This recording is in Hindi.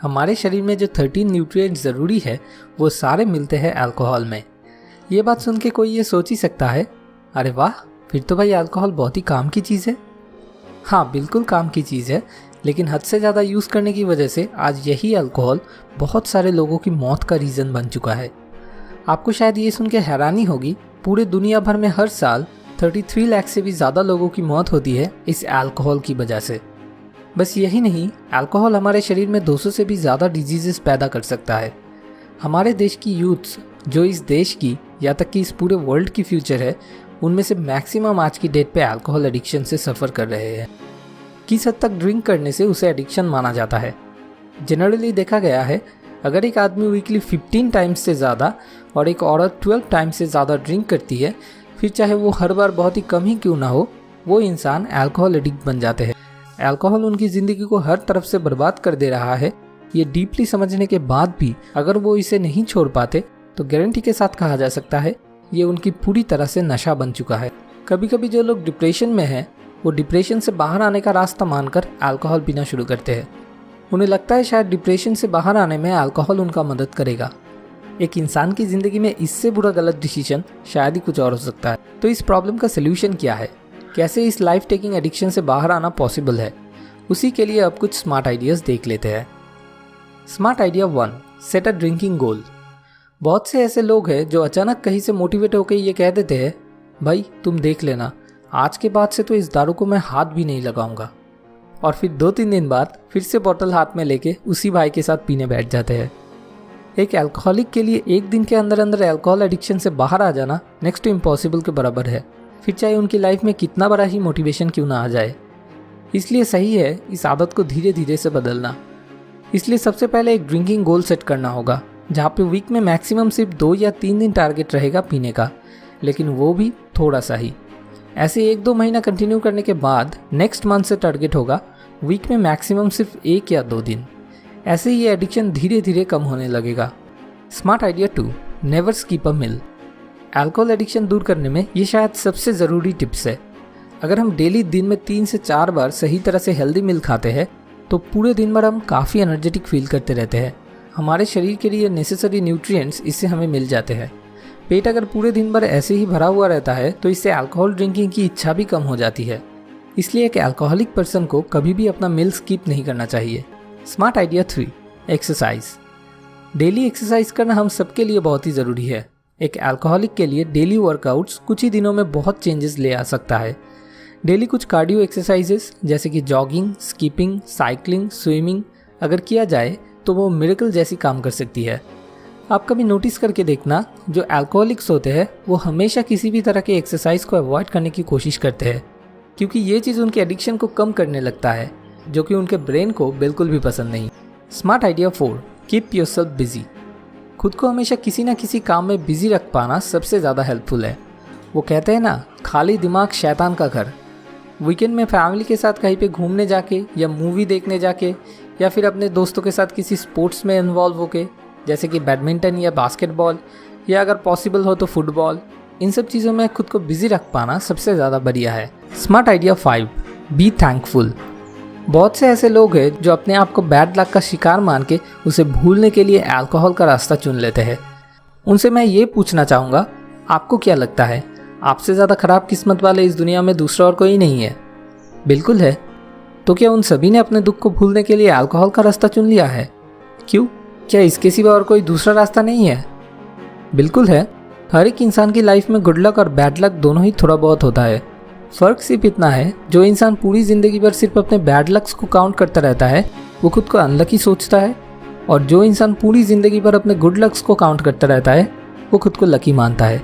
हमारे शरीर में जो 13 न्यूट्रिएंट ज़रूरी है वो सारे मिलते हैं अल्कोहल में। ये बात सुन के कोई ये सोच ही सकता है, अरे वाह, फिर तो भाई अल्कोहल बहुत ही काम की चीज़ है। हाँ, बिल्कुल काम की चीज़ है, लेकिन हद से ज़्यादा यूज़ करने की वजह से आज यही अल्कोहल बहुत सारे लोगों की मौत का रीज़न बन चुका है। आपको शायद ये सुन के हैरानी होगी, पूरे दुनिया भर में हर साल 33 लाख से भी ज़्यादा लोगों की मौत होती है इस अल्कोहल की वजह से। बस यही नहीं, अल्कोहल हमारे शरीर में 200 से भी ज़्यादा डिजीज़ पैदा कर सकता है। हमारे देश की यूथ्स, जो इस देश की या तक कि इस पूरे वर्ल्ड की फ्यूचर है, उनमें से मैक्सिमम आज की डेट पे अल्कोहल एडिक्शन से सफ़र कर रहे हैं। किस हद तक ड्रिंक करने से उसे एडिक्शन माना जाता है? जनरली देखा गया है, अगर एक आदमी वीकली 15 टाइम्स से ज़्यादा और एक औरत 12 टाइम्स से ज़्यादा ड्रिंक करती है, फिर चाहे वो हर बार बहुत ही कम ही क्यों ना हो, वो इंसान अल्कोहल एडिक्ट बन जाते हैं। अल्कोहल उनकी ज़िंदगी को हर तरफ से बर्बाद कर दे रहा है। ये डीपली समझने के बाद भी अगर वो इसे नहीं छोड़ पाते तो गारंटी के साथ कहा जा सकता है ये उनकी पूरी तरह से नशा बन चुका है। कभी कभी जो लोग डिप्रेशन में हैं, वो डिप्रेशन से बाहर आने का रास्ता मानकर अल्कोहल पीना शुरू करते हैं। उन्हें लगता है शायद डिप्रेशन से बाहर आने में अल्कोहल उनका मदद करेगा। एक इंसान की ज़िंदगी में इससे बुरा गलत डिसीजन शायद ही कुछ और हो सकता है। तो इस प्रॉब्लम का सल्यूशन क्या है? कैसे इस लाइफ टेकिंग एडिक्शन से बाहर आना पॉसिबल है? उसी के लिए अब कुछ स्मार्ट आइडियाज़ देख लेते हैं। Smart idea 1, set a drinking goal. बहुत से ऐसे लोग हैं जो अचानक कहीं से मोटिवेट होकर ये कह देते हैं, भाई तुम देख लेना, आज के बाद से तो इस दारू को मैं हाथ भी नहीं लगाऊंगा। और फिर 2-3 दिन बाद फिर से बोतल हाथ में लेके उसी भाई के साथ पीने बैठ जाते हैं। एक अल्कोहलिक के लिए एक दिन के अंदर अंदर अल्कोहल एडिक्शन से बाहर आ जाना नेक्स्ट टू इम्पॉसिबल के बराबर है, फिर चाहे उनकी लाइफ में कितना बड़ा ही मोटिवेशन क्यों ना आ जाए। इसलिए सही है इस आदत को धीरे धीरे से बदलना। इसलिए सबसे पहले एक ड्रिंकिंग गोल सेट करना होगा, जहाँ पे वीक में मैक्सिमम सिर्फ 2 या 3 दिन टारगेट रहेगा पीने का, लेकिन वो भी थोड़ा सा ही। ऐसे 1-2 महीना कंटिन्यू करने के बाद नेक्स्ट मंथ से टारगेट होगा वीक में मैक्सिमम सिर्फ 1 या 2 दिन। ऐसे ही ये एडिक्शन धीरे धीरे कम होने लगेगा। Smart idea 2, never skip a meal. Alcohol addiction दूर करने में ये शायद सबसे ज़रूरी टिप्स है। अगर हम डेली दिन में 3 से 4 बार सही तरह से हेल्दी मील खाते हैं तो पूरे दिन भर हम काफ़ी एनर्जेटिक फील करते रहते हैं। हमारे शरीर के लिए नेसेसरी न्यूट्रिएंट्स इससे हमें मिल जाते हैं। पेट अगर पूरे दिन भर ऐसे ही भरा हुआ रहता है तो इससे अल्कोहल ड्रिंकिंग की इच्छा भी कम हो जाती है। इसलिए एक अल्कोहलिक पर्सन को कभी भी अपना मील स्किप नहीं करना चाहिए। Smart idea 3, exercise. Daily exercise करना हम सबके लिए बहुत ही ज़रूरी है। एक अल्कोहलिक के लिए डेली वर्कआउट्स कुछ ही दिनों में बहुत चेंजेस ले आ सकता है। डेली कुछ कार्डियो एक्सरसाइजेस जैसे कि जॉगिंग, स्कीपिंग, साइकिलिंग, स्विमिंग अगर किया जाए तो वो मिरेकल जैसी काम कर सकती है। आप कभी नोटिस करके देखना, जो अल्कोहलिक्स होते हैं वो हमेशा किसी भी तरह के एक्सरसाइज को अवॉइड करने की कोशिश करते हैं, क्योंकि ये चीज़ उनके एडिक्शन को कम करने लगता है, जो कि उनके ब्रेन को बिल्कुल भी पसंद नहीं। Smart idea 4, keep yourself busy. खुद को हमेशा किसी ना किसी काम में बिजी रख पाना सबसे ज़्यादा हेल्पफुल है। वो कहते हैं ना, खाली दिमाग शैतान का घर। वीकेंड में फैमिली के साथ कहीं पे घूमने जाके या मूवी देखने जाके या फिर अपने दोस्तों के साथ किसी स्पोर्ट्स में इन्वॉल्व होके, जैसे कि बैडमिंटन या बास्केटबॉल या अगर पॉसिबल हो तो फुटबॉल, इन सब चीज़ों में खुद को बिजी रख पाना सबसे ज़्यादा बढ़िया है। Smart idea 5, be thankful. बहुत से ऐसे लोग हैं जो अपने आप को बैड लक का शिकार मान के उसे भूलने के लिए अल्कोहल का रास्ता चुन लेते हैं। उनसे मैं ये पूछना चाहूँगा, आपको क्या लगता है आपसे ज़्यादा ख़राब किस्मत वाले इस दुनिया में दूसरा और कोई नहीं है? बिल्कुल है। तो क्या उन सभी ने अपने दुख को भूलने के लिए अल्कोहल का रास्ता चुन लिया है? क्यों? क्या इसके सिवा और कोई दूसरा रास्ता नहीं है? बिल्कुल है। हर एक इंसान की लाइफ में गुड लक और बैड लक दोनों ही थोड़ा बहुत होता है। फ़र्क सिर्फ इतना है, जो इंसान पूरी ज़िंदगी भर सिर्फ अपने बैड लक्स को काउंट करता रहता है वो खुद को अनलकी सोचता है, और जो इंसान पूरी ज़िंदगी भर अपने गुड लक्स को काउंट करता रहता है वो खुद को लकी मानता है।